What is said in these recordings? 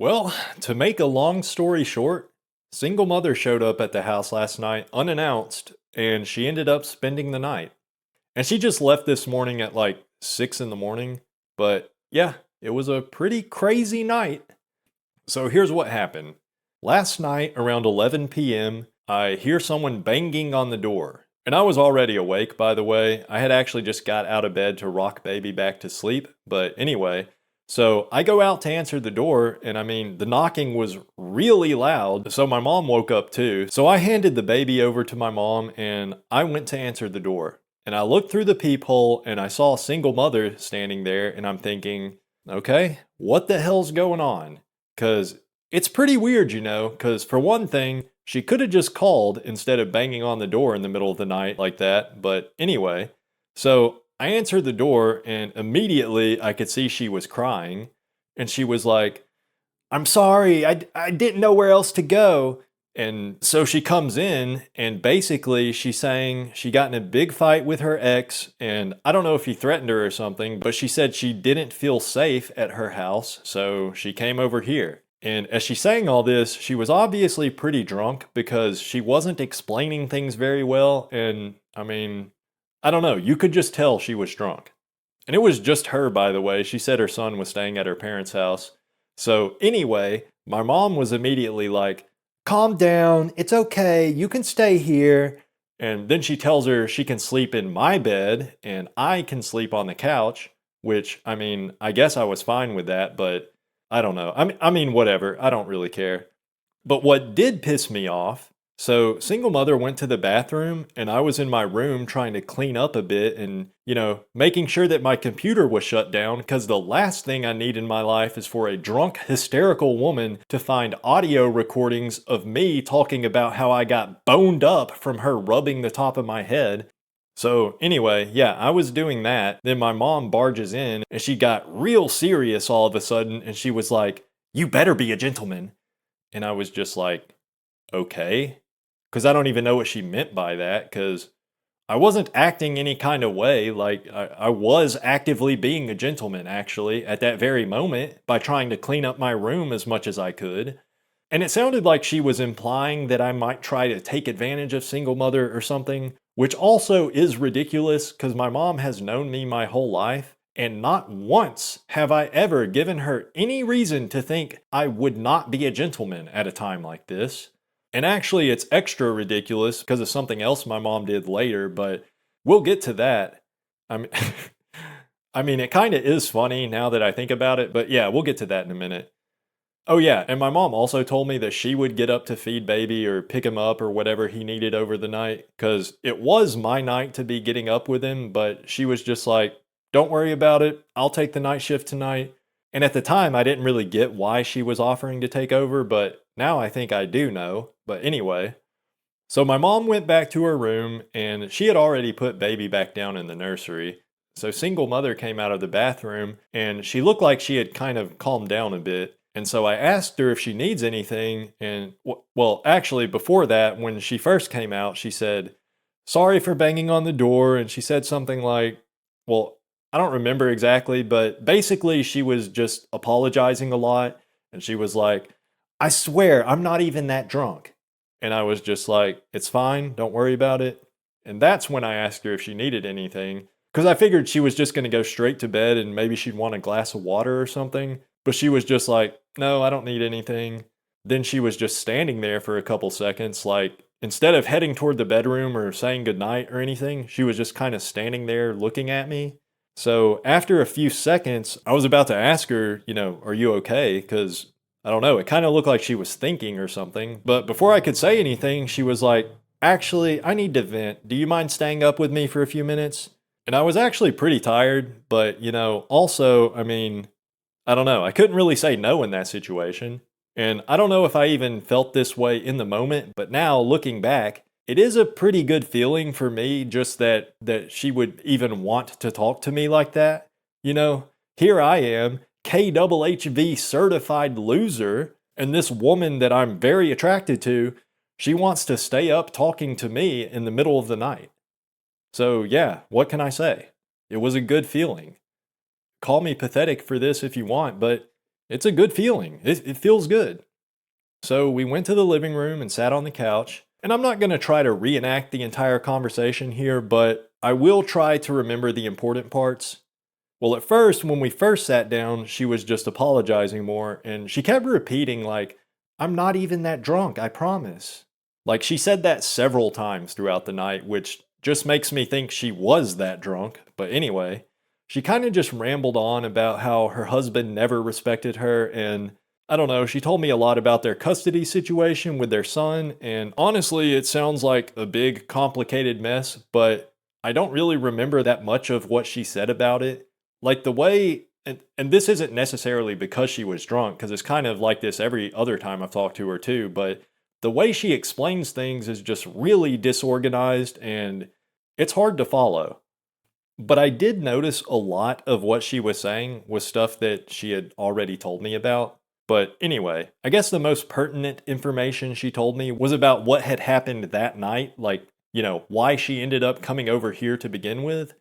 Well, to make a long story short, single mother showed up at the house last night unannounced and she ended up spending the night. And she just left this morning at like 6 in the morning. But yeah, it was a pretty crazy night. So here's what happened. Last night around 11 p.m., I hear someone banging on the door. And I was already awake, by the way. I had actually just got out of bed to rock baby back to sleep. But anyway, so I go out to answer the door, and I mean, the knocking was really loud. So my mom woke up too. So I handed the baby over to my mom and I went to answer the door. And I looked through the peephole and I saw a single mother standing there, and I'm thinking, okay, what the hell's going on? Because it's pretty weird, because for one thing, she could have just called instead of banging on the door in the middle of the night like that. But anyway, so I answered the door and immediately I could see she was crying. And she was like, I'm sorry, I didn't know where else to go. And so she comes in and basically she's saying she got in a big fight with her ex. And I don't know if he threatened her or something, but she said she didn't feel safe at her house. So she came over here. And as she's saying all this, she was obviously pretty drunk because she wasn't explaining things very well. And I mean, I don't know, you could just tell she was drunk. And it was just her, by the way. She said her son was staying at her parents' house. So, anyway, my mom was immediately like, calm down. It's okay. You can stay here. And then she tells her she can sleep in my bed and I can sleep on the couch, which, I mean, I guess I was fine with that, but I don't know. I mean, whatever. I don't really care. But what did piss me off, so single mother went to the bathroom and I was in my room trying to clean up a bit and, making sure that my computer was shut down because the last thing I need in my life is for a drunk, hysterical woman to find audio recordings of me talking about how I got boned up from her rubbing the top of my head. So, anyway, yeah, I was doing that. Then my mom barges in and she got real serious all of a sudden and she was like, "You better be a gentleman." And I was just like, okay. Because I don't even know what she meant by that. Because I wasn't acting any kind of way. Like, I was actively being a gentleman, actually, at that very moment by trying to clean up my room as much as I could. And it sounded like she was implying that I might try to take advantage of single mother or something, which also is ridiculous because my mom has known me my whole life. And not once have I ever given her any reason to think I would not be a gentleman at a time like this. And actually, it's extra ridiculous because of something else my mom did later, but we'll get to that. I mean, I mean, it kind of is funny now that I think about it, but yeah, we'll get to that in a minute. Oh yeah, and my mom also told me that she would get up to feed baby or pick him up or whatever he needed over the night cuz it was my night to be getting up with him, but she was just like, "Don't worry about it. I'll take the night shift tonight." And at the time, I didn't really get why she was offering to take over, but now I think I do know. But anyway, so my mom went back to her room and she had already put baby back down in the nursery. So single mother came out of the bathroom and she looked like she had kind of calmed down a bit. And so I asked her if she needs anything. And well, actually, before that, when she first came out, she said, "Sorry for banging on the door." And she said something like, well, I don't remember exactly, but basically, she was just apologizing a lot. And she was like, "I swear, I'm not even that drunk." And I was just like, "It's fine. Don't worry about it." And that's when I asked her if she needed anything. Because I figured she was just going to go straight to bed and maybe she'd want a glass of water or something. But she was just like, "No, I don't need anything." Then she was just standing there for a couple seconds, like, instead of heading toward the bedroom or saying goodnight or anything, she was just kind of standing there looking at me. So after a few seconds, I was about to ask her, "Are you okay?" Because I don't know, it kind of looked like she was thinking or something. But before I could say anything, she was like, "Actually, I need to vent. Do you mind staying up with me for a few minutes?" And I was actually pretty tired, but also, I mean, I don't know. I couldn't really say no in that situation. And I don't know if I even felt this way in the moment, but now looking back, it is a pretty good feeling for me just that she would even want to talk to me like that. Here I am, KHHV certified loser, and this woman that I'm very attracted to, she wants to stay up talking to me in the middle of the night. So, yeah, what can I say? It was a good feeling. Call me pathetic for this if you want, but It's a good feeling. It feels good. So we went to the living room and sat on the couch. And I'm not going to try to reenact the entire conversation here, but I will try to remember the important parts. Well, at first, when we first sat down, she was just apologizing more, and she kept repeating, like, I'm not even that drunk, I promise. Like, she said that several times throughout the night, which just makes me think she was that drunk. But anyway, she kind of just rambled on about how her husband never respected her, and I don't know, she told me a lot about their custody situation with their son, and honestly, it sounds like a big, complicated mess, but I don't really remember that much of what she said about it. Like the way, and this isn't necessarily because she was drunk, because it's kind of like this every other time I've talked to her too, but the way she explains things is just really disorganized and it's hard to follow. But I did notice a lot of what she was saying was stuff that she had already told me about. But anyway, I guess the most pertinent information she told me was about what had happened that night, like, why she ended up coming over here to begin with.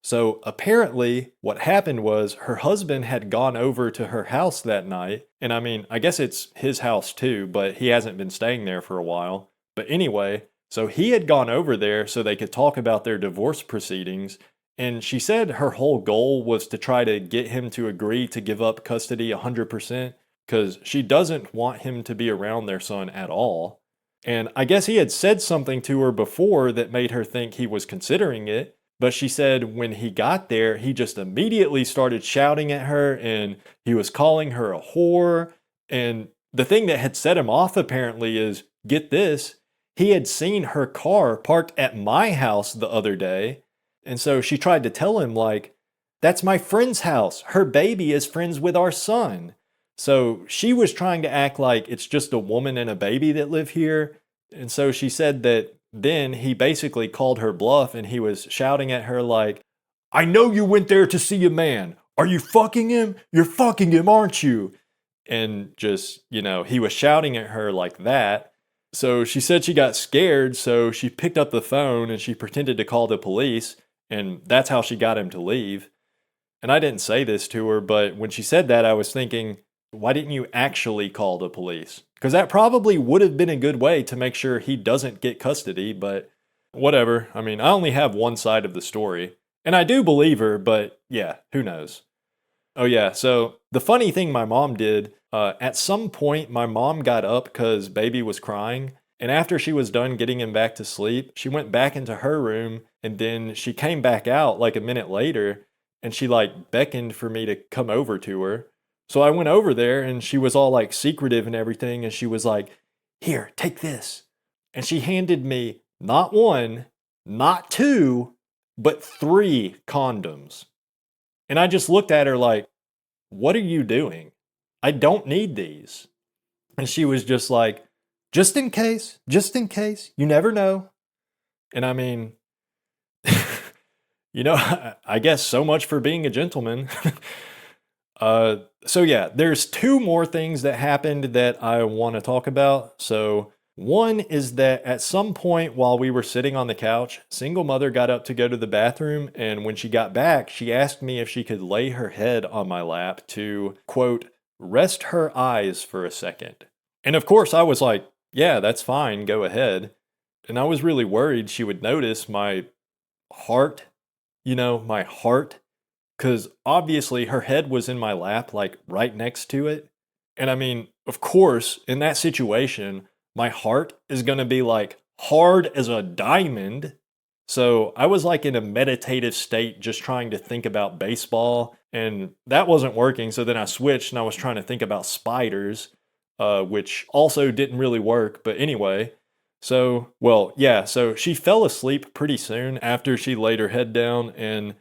So apparently, what happened was her husband had gone over to her house that night. And I mean, I guess it's his house too, but he hasn't been staying there for a while. But anyway, so he had gone over there so they could talk about their divorce proceedings. And she said her whole goal was to try to get him to agree to give up custody 100% because she doesn't want him to be around their son at all. And I guess he had said something to her before that made her think he was considering it. But she said when he got there, he just immediately started shouting at her and he was calling her a whore. And the thing that had set him off apparently is, get this, he had seen her car parked at my house the other day. And so she tried to tell him, like, that's my friend's house. Her baby is friends with our son. So she was trying to act like it's just a woman and a baby that live here. And so she said that then he basically called her bluff and he was shouting at her like, I know you went there to see a man. Are you fucking him? You're fucking him, aren't you? And just, he was shouting at her like that. So she said she got scared, so she picked up the phone and she pretended to call the police, and that's how she got him to leave. And I didn't say this to her, but when she said that, I was thinking, why didn't you actually call the police? Because that probably would have been a good way to make sure he doesn't get custody, but whatever. I mean, I only have one side of the story. And I do believe her, but yeah, who knows? Oh, yeah, so the funny thing my mom did, at some point, my mom got up because baby was crying. And after she was done getting him back to sleep, she went back into her room and then she came back out like a minute later and she like beckoned for me to come over to her. So I went over there and she was all like secretive and everything. And she was like, here, take this. And she handed me not one, not two, but 3 condoms. And I just looked at her like, what are you doing? I don't need these. And she was just like, just in case, you never know. And I mean, I guess so much for being a gentleman. So yeah, there's 2 more things that happened that I want to talk about. So one is that at some point while we were sitting on the couch, single mother got up to go to the bathroom, and when she got back, she asked me if she could lay her head on my lap to, quote, rest her eyes for a second. And of course I was like, yeah, that's fine, go ahead. And I was really worried she would notice my heart, my heart, because obviously her head was in my lap, like right next to it. And I mean, of course, in that situation, my heart is going to be like hard as a diamond. So I was like in a meditative state, just trying to think about baseball, and that wasn't working. So then I switched and I was trying to think about spiders, which also didn't really work. But anyway, so, well, yeah, so she fell asleep pretty soon after she laid her head down, and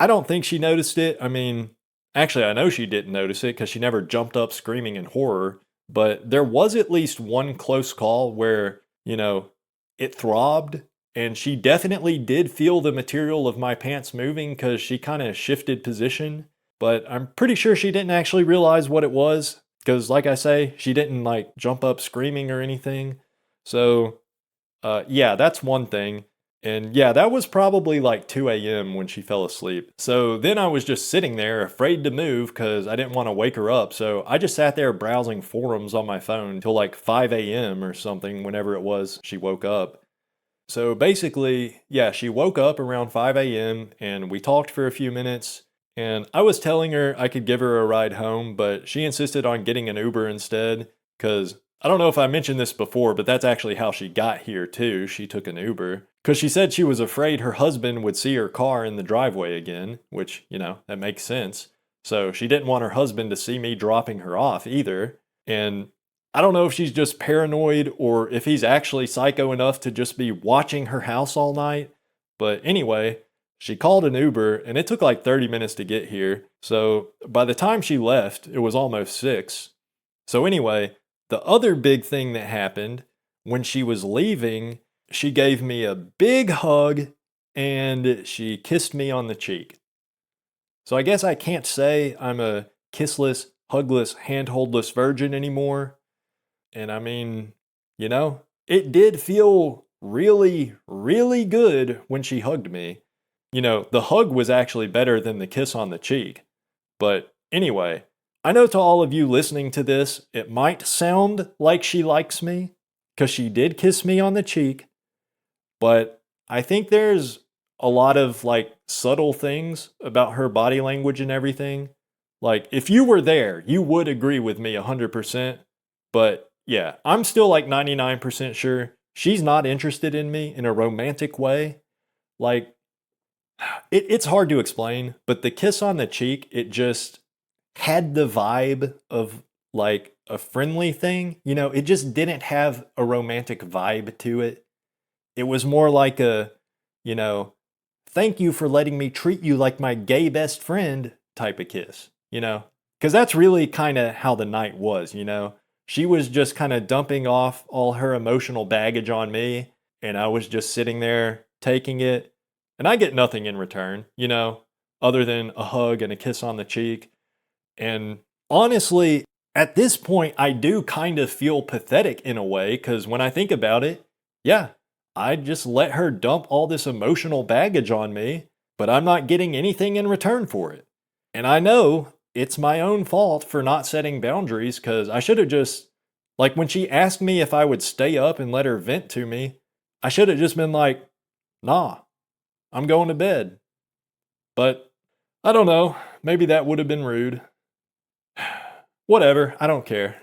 I don't think she noticed it. I mean, actually, I know she didn't notice it because she never jumped up screaming in horror. But there was at least one close call where, it throbbed. And she definitely did feel the material of my pants moving because she kind of shifted position. But I'm pretty sure she didn't actually realize what it was. Because, like I say, she didn't like jump up screaming or anything. So, yeah, that's one thing. And yeah, that was probably like 2 a.m. when she fell asleep. So then I was just sitting there afraid to move because I didn't want to wake her up. So I just sat there browsing forums on my phone till like 5 a.m. or something, whenever it was she woke up. So basically, yeah, she woke up around 5 a.m. and we talked for a few minutes. And I was telling her I could give her a ride home, but she insisted on getting an Uber instead. Because I don't know if I mentioned this before, but that's actually how she got here too. She took an Uber. Because she said she was afraid her husband would see her car in the driveway again, which, that makes sense. So she didn't want her husband to see me dropping her off either. And I don't know if she's just paranoid or if he's actually psycho enough to just be watching her house all night. But anyway, she called an Uber and it took like 30 minutes to get here. So by the time she left, it was almost 6. So anyway, the other big thing that happened when she was leaving, she gave me a big hug and she kissed me on the cheek. So I guess I can't say I'm a kissless, hugless, handholdless virgin anymore. And I mean, it did feel really, really good when she hugged me. The hug was actually better than the kiss on the cheek. But anyway, I know to all of you listening to this, it might sound like she likes me because she did kiss me on the cheek. But I think there's a lot of like subtle things about her body language and everything. Like, if you were there, you would agree with me 100%. But yeah, I'm still like 99% sure she's not interested in me in a romantic way. Like, it's hard to explain, but the kiss on the cheek, it just had the vibe of like a friendly thing. It just didn't have a romantic vibe to it. It was more like a, you know, thank you for letting me treat you like my gay best friend type of kiss. Because that's really kind of how the night was. She was just kind of dumping off all her emotional baggage on me, and I was just sitting there taking it, and I get nothing in return, other than a hug and a kiss on the cheek. And honestly, at this point, I do kind of feel pathetic in a way, because when I think about it, yeah, I just let her dump all this emotional baggage on me, but I'm not getting anything in return for it. And I know it's my own fault for not setting boundaries because I should have just, like, when she asked me if I would stay up and let her vent to me, I should have just been like, nah, I'm going to bed. But I don't know, maybe that would have been rude. Whatever, I don't care.